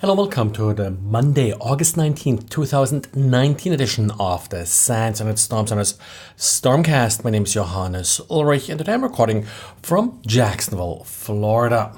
Hello, welcome to the Monday, August 19th, 2019 edition of the Sands and Storms and Stormcast. My name is Johannes Ulrich and today I'm recording from Jacksonville, Florida.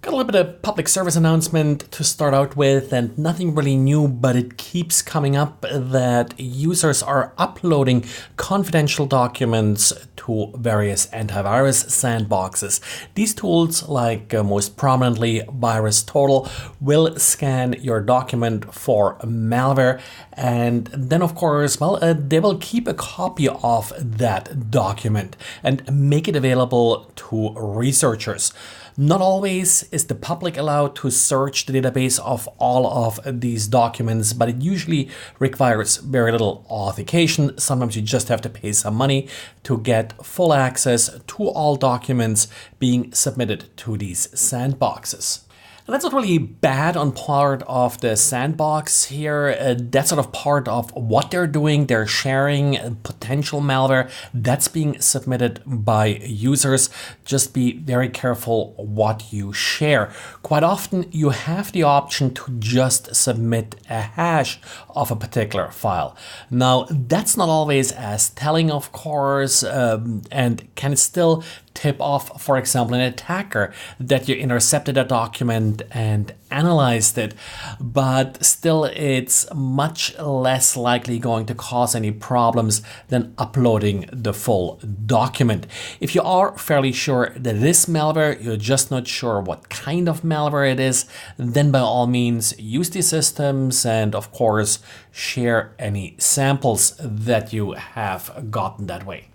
Got a little bit of public service announcement to start out with, and nothing really new, but it keeps coming up that users are uploading confidential documents to various antivirus sandboxes. These tools, like most prominently VirusTotal, will scan your document for malware, and then of course, they will keep a copy of that document and make it available to researchers. Not always is the public allowed to search the database of all of these documents, but it usually requires very little authentication. Sometimes you just have to pay some money to get full access to all documents being submitted to these sandboxes. And that's not really bad on part of the sandbox here. That's sort of part of what they're doing. They're sharing potential malware that's being submitted by users. Just be very careful what you share. Quite often you have the option to just submit a hash of a particular file. Now, that's not always as telling, of course, and can still tip off, for example, an attacker that you intercepted a document and analyzed it, but still it's much less likely going to cause any problems than uploading the full document. If you are fairly sure that it is malware, you're just not sure what kind of malware it is, then by all means use these systems and of course share any samples that you have gotten that way.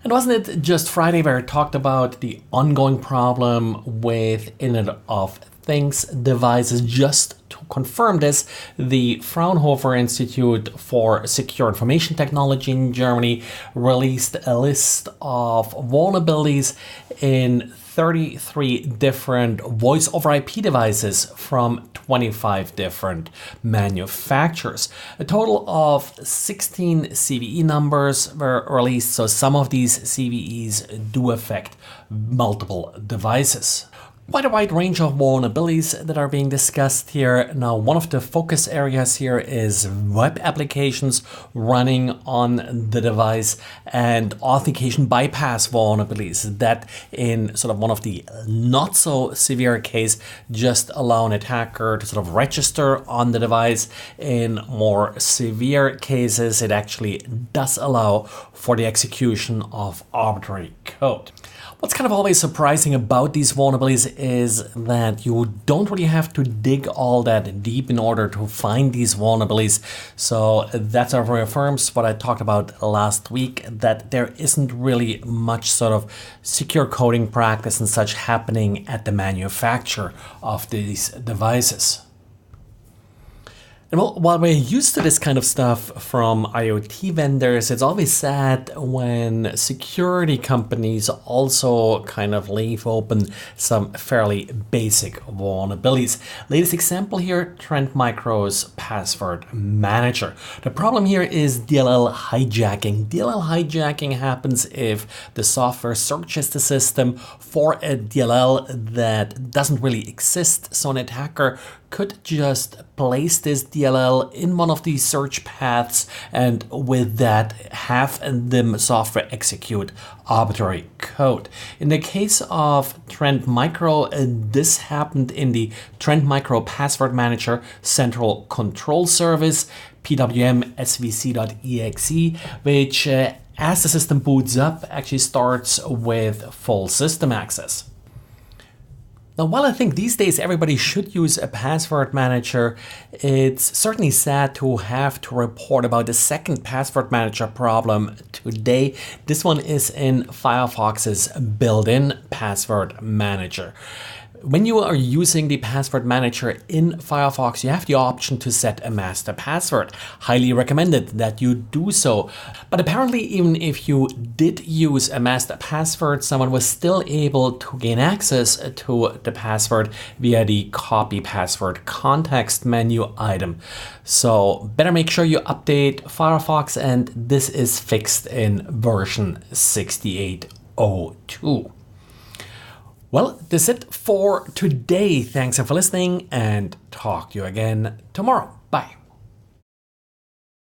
And wasn't it just Friday where I talked about the ongoing problem with Internet of Things devices? Just to confirm this, the Fraunhofer Institute for Secure Information Technology in Germany released a list of vulnerabilities in 33 different voice over IP devices from 25 different manufacturers. A total of 16 CVE numbers were released, so some of these CVEs do affect multiple devices. Quite a wide range of vulnerabilities that are being discussed here. Now, one of the focus areas here is web applications running on the device and authentication bypass vulnerabilities that in sort of one of the not so severe case just allow an attacker to sort of register on the device. In more severe cases, it actually does allow for the execution of arbitrary code. What's kind of always surprising about these vulnerabilities is that you don't really have to dig all that deep in order to find these vulnerabilities. So that sort of reaffirms what I talked about last week, that there isn't really much sort of secure coding practice and such happening at the manufacturer of these devices. And well, while we're used to this kind of stuff from IoT vendors, it's always sad when security companies also kind of leave open some fairly basic vulnerabilities. Latest example here, Trend Micro's password manager. The problem here is DLL hijacking. DLL hijacking happens if the software searches the system for a DLL that doesn't really exist. So an attacker could just place this DLL in one of these search paths and with that have the software execute arbitrary code. In the case of Trend Micro, this happened in the Trend Micro Password Manager Central Control Service, PWM svc.exe, which as the system boots up actually starts with full system access. Now, while I think these days everybody should use a password manager, it's certainly sad to have to report about the second password manager problem today. This one is in Firefox's built-in password manager. When you are using the password manager in Firefox, you have the option to set a master password. Highly recommended that you do so. But apparently, even if you did use a master password, someone was still able to gain access to the password via the copy password context menu item. So better make sure you update Firefox, and this is fixed in version 68.02. Well, that's it for today. Thanks for listening and talk to you again tomorrow. Bye.